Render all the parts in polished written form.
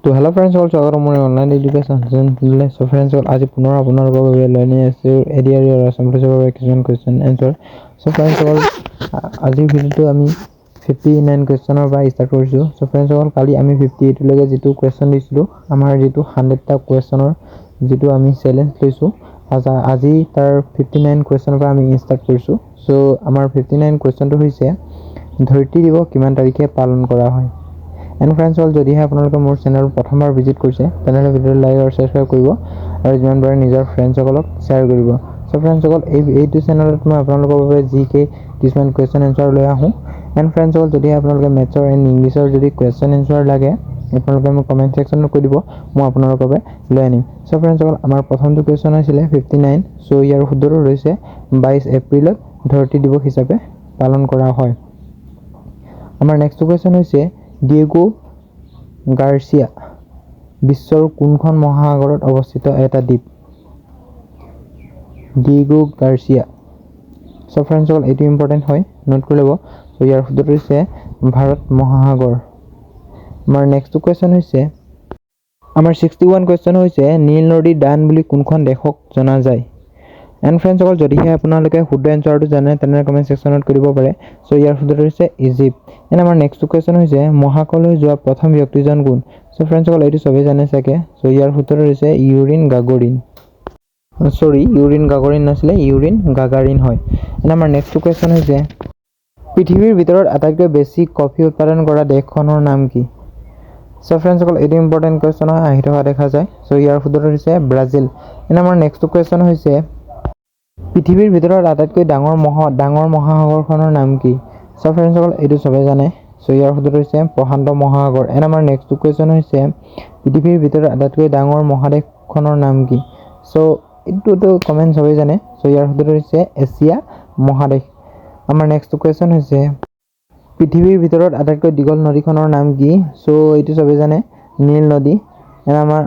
তো hello' friends স্বাগতম মোৰ অনলাইন এডুকেশ্যন চেনেললৈ। সো ফ্ৰেণ্ডছ আজি পুনৰ আপোনালোকৰ বাবে লৈ আনি আছো এডিআৰই আৰু আছাম পুলিচৰ বাবে কিছুমান কুৱেশ্যন এনচাৰ। সো ফ্ৰেণ্ডছ আজিৰ ভিডিঅ'টো আমি 59 কুৱেশ্যনৰ পৰা ষ্টাৰ্ট কৰিছোঁ। সো ফ্ৰেণ্ডছ কালি আমি 58 লৈকে যিটো কুৱেশ্যন দিছিলোঁ, আমাৰ যিটো 100টা কুৱেশ্যনৰ যিটো আমি চেলেঞ্জ লৈছোঁ, আজি তাৰ 59 কুৱেশ্যনৰ পৰা আমি ষ্টাৰ্ট কৰিছোঁ। সো আমাৰ 59 কুৱেশ্যনটো হৈছে ধৰিত্ৰী দিৱস কিমান তাৰিখে পালন কৰা হয়। এণ্ড ফ্ৰেণ্ডছ যদিহে আপোনালোকে মোৰ চেনেল প্ৰথমবাৰ ভিজিট কৰিছে তেনেহ'লে ভিডিঅ'টো লাইক আৰু ছাবস্ক্ৰাইব কৰিব আৰু যিমান পাৰে নিজৰ ফ্ৰেণ্ডসকলক শ্বেয়াৰ কৰিব। সো ফ্ৰেণ্ডছ এইটো চেনেলত মই আপোনালোকৰ বাবে কিছুমান কুৱেশ্যন এনচাৰ লৈ আহোঁ। এণ্ড ফ্ৰেণ্ডছ যদিহে আপোনালোকে মেথছৰ এণ্ড ইংলিছৰ যদি কুৱেশ্যন এনচাৰ লাগে আপোনালোকে মোক কমেণ্ট ছেকশ্যনত কৈ দিব, মই আপোনালোকৰ বাবে লৈ আনিম। সো ফ্ৰেণ্ডছ আমাৰ প্ৰথমটো কুৱেশ্যন হৈছিলে 59। সো ইয়াৰ শুদ্ধটো হৈছে 22 এপ্ৰিলত ধৰিত্ৰী দিৱস হিচাপে পালন কৰা হয়। আমাৰ নেক্সট কুৱেশ্যন হৈছে ডিয়েগো গাৰ্চিয়া বিশ্বৰ কোনখন মহাসাগৰত অৱস্থিত এটা দ্বীপ। Diego Garcia. সো ফ্ৰেণ্ডছ এইটো ইম্পৰ্টেণ্ট হয়, নোট কৰি ল'ব। সো ইয়াৰ শুদ্ধটো হৈছে ভাৰত মহাসাগৰ। আমাৰ নেক্সট কুৱেশ্যন হৈছে আমাৰ 61 কুৱেশ্যন হৈছে নীল নদীৰ দান বুলি কোনখন দেশক জনা যায়। এণ্ড ফ্ৰেণ্ডছ যদিহে আপোনালোকে শুদ্ধ এনচাৰটো জানে তেনেহ'লে কমেণ্ট ছেকশ্যনত কৈ দিব পাৰে। সো ইয়াৰ শুদ্ধটো হৈছে ইজিপ্ত। এণ্ড আমাৰ নেক্সট কুৱেশ্যন হৈছে মহাকাশলৈ যোৱা প্ৰথম ব্যক্তিজন কোন। সো ফ্ৰেণ্ডছ এইটো চবেই জানে চাগে। সো ইয়াৰ শুদ্ধটো হৈছে ইউৰিন গাগৰিন। ইউৰিন গাগৰিন নাছিলে, ইউৰিন গাগাৰিন হয়। এণ্ড আমাৰ নেক্সট কুৱেশ্যন হৈছে পৃথিৱীৰ ভিতৰত আটাইতকৈ বেছি কফি উৎপাদন কৰা দেশখনৰ নাম কি। সো ফ্ৰেণ্ডছ এইটো ইম্পৰ্টেণ্ট কুৱেশ্যন হয়, আহি থকা দেখা যায়। সো ইয়াৰ শুদ্ধটো হৈছে ব্ৰাজিল। এণ্ড আমাৰ নেক্সট কুৱেশ্যন হৈছে পৃথিৱীৰ ভিতৰত আটাইতকৈ ডাঙৰ মহাসাগৰখনৰ নাম কি। সো ফ্ৰেণ্ডছ এইটো চবেই জানে। সো ইয়াৰ শুদ্ধটো হৈছে প্ৰশান্ত মহাসাগৰ। এণ্ড আমাৰ নেক্সট কুৱেশ্যন হৈছে পৃথিৱীৰ ভিতৰত আটাইতকৈ ডাঙৰ মহাদেশখনৰ নাম কি। সো এইটোতো কমেণ্ট চবেই জানে। সো ইয়াৰ শুদ্ধটো হৈছে এছিয়া মহাদেশ। আমাৰ নেক্সট কুৱেশ্যন হৈছে পৃথিৱীৰ ভিতৰত আটাইতকৈ দীঘল নদীখনৰ নাম কি। সো এইটো চবেই জানে, নীল নদী। এণ্ড আমাৰ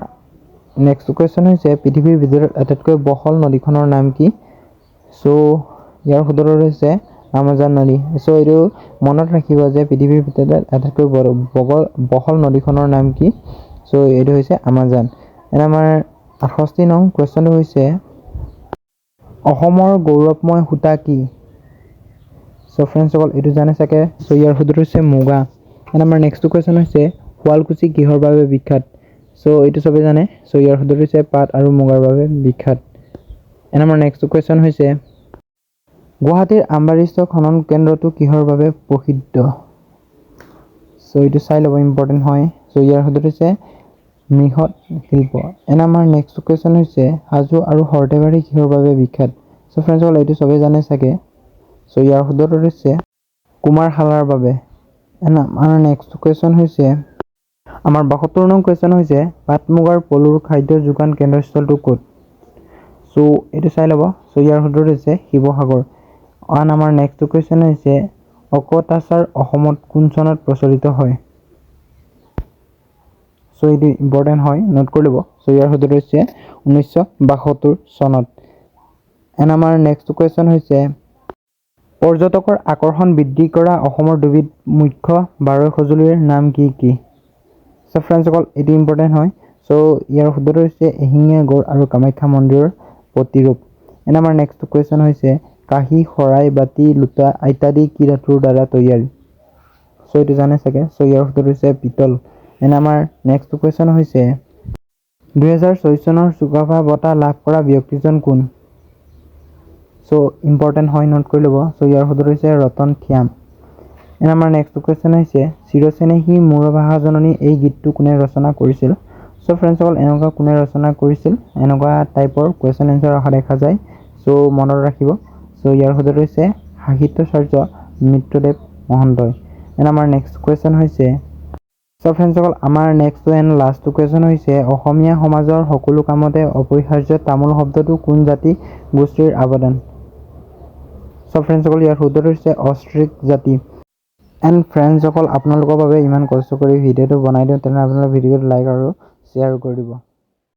নেক্সট কুৱেশ্যন হৈছে পৃথিৱীৰ ভিতৰত আটাইতকৈ বহল নদীখনৰ নাম কি। সো ইয়াৰ শুদ্ধটো হৈছে আমাজন নদী। সো এইটো মনত ৰাখিব যে পৃথিৱীৰ ভিতৰত আটাইতকৈ বহল নদীখনৰ নাম কি। সো এইটো হৈছে আমাজন। এণ্ড আমাৰ 68 নং কুৱেশ্যনটো হৈছে অসমৰ গৌৰৱময় সূতা কি। সো ফ্ৰেণ্ডছ এইটো জানে চাগে। সো ইয়াৰ শুদ্ধটো হৈছে মুগা। এণ্ড আমাৰ নেক্সট কুৱেশ্যন হৈছে শুৱালকুছি কিহৰ বাবে বিখ্যাত। সো এইটো চবেই জানে। সো ইয়াৰ শুদ্ধটো হৈছে পাট আৰু মুগাৰ বাবে বিখ্যাত। এণ্ড আমাৰ নেক্সট কুৱেশ্যন হৈছে গুৱাহাটীৰ আমবাৰীস্থ খনন কেন্দ্ৰটো কিহৰ বাবে প্ৰসিদ্ধ। সো এইটো চাই ল'ব, ইম্পৰ্টেণ্ট হয়। সো ইয়াৰ শুদ্ধটো হৈছে মৃৎ শিল্প। এণ্ড আমাৰ নেক্সট কুৱেশ্যন হৈছে হাজো আৰু সৰ্থেবাৰী কিহৰ বাবে বিখ্যাত। সো ফ্ৰেণ্ডছ এইটো চবেই জানে চাগে। সো ইয়াৰ শুদ্ধটো হৈছে কুমাৰশালাৰ বাবে। এণ্ড আমাৰ নেক্সট কুৱেশ্যন হৈছে আমাৰ 72 নং কুৱেশ্যন হৈছে পাট মুগাৰ পলুৰ খাদ্য যোগান কেন্দ্ৰস্থলটো ক'ত। সো এইটো চাই ল'ব। সো ইয়াৰ শুদ্ধটো হৈছে শিৱসাগৰ। আৰু আমাৰ নেক্সট কুৱেশ্যন হৈছে অকতাচাৰ অসমত কোন চনত প্ৰচলিত হয়। সো এইটো ইম্পৰ্টেণ্ট হয়, নোট কৰি ল'ব। সো ইয়াৰ শুদ্ধটো হৈছে 1972 চনত। এণ্ড আমাৰ নেক্সট কুৱেশ্যন হৈছে পৰ্যটকৰ আকৰ্ষণ বৃদ্ধি কৰা অসমৰ দুবিধ মুখ্য বাৰৈ সঁজুলিৰ নাম কি কি। সো ফ্ৰেণ্ডছ এইটো ইম্পৰ্টেণ্ট হয়। সো ইয়াৰ শুদ্ধটো হৈছে এশিঙীয়া গড় আৰু কামাখ্যা মন্দিৰৰ প্ৰতিৰূপ। এণ্ড আমাৰ নেক্সট কুৱেশ্যন হৈছে কাঁহী শৰাই বাতি লোটা ইত্যাদি কি ধাতুৰ দ্বাৰা তৈয়াৰী। সো এইটো জানে চাগে। সো ইয়াৰ শুদ্ধটো হৈছে পিতল। এণ্ড আমাৰ নেক্সট কুৱেশ্যন হৈছে 2024 চনৰ চুকাফা বঁটা লাভ কৰা ব্যক্তিজন কোন। সো ইম্পৰ্টেণ্ট হয়, নোট কৰি ল'ব। সো ইয়াৰ শুদ্ধটো হৈছে ৰতন খিয়াম। এণ্ড আমাৰ নেক্সট কুৱেশ্যন হৈছে চিৰচেনেহী মূৰভাষা জননী এই গীতটো কোনে ৰচনা কৰিছিল। সো ফ্ৰেণ্ডছ এনেকুৱা কোনে ৰচনা কৰিছিল, এনেকুৱা টাইপৰ কুৱেশ্যন এনচাৰ অহা দেখা যায়। সো মনত ৰাখিব। সো ইয়াৰ শুদ্ধটো হৈছে সাহিত্যাচাৰ্য মিত্ৰদেৱ মহন্তই। এণ্ড আমাৰ নেক্সট কুৱেশ্যন হৈছে সো ফ্ৰেণ্ডছ আমাৰ নেক্সট এণ্ড লাষ্ট কুৱেশ্যন হৈছে অসমীয়া সমাজৰ সকলো কামতে অপৰিহাৰ্য তামোল শব্দটো কোন জাতি গোষ্ঠীৰ আবেদন। সো ফ্ৰেণ্ডছ ইয়াৰ শুদ্ধটো হৈছে অষ্ট্ৰিক জাতি। এণ্ড ফ্ৰেণ্ডছ আপোনালোকৰ বাবে ইমান কষ্ট কৰি ভিডিঅ'টো বনাই দিওঁ, তেনেহ'লে আপোনালোকে ভিডিঅ'টো লাইক আৰু শ্বেয়াৰ কৰি দিব।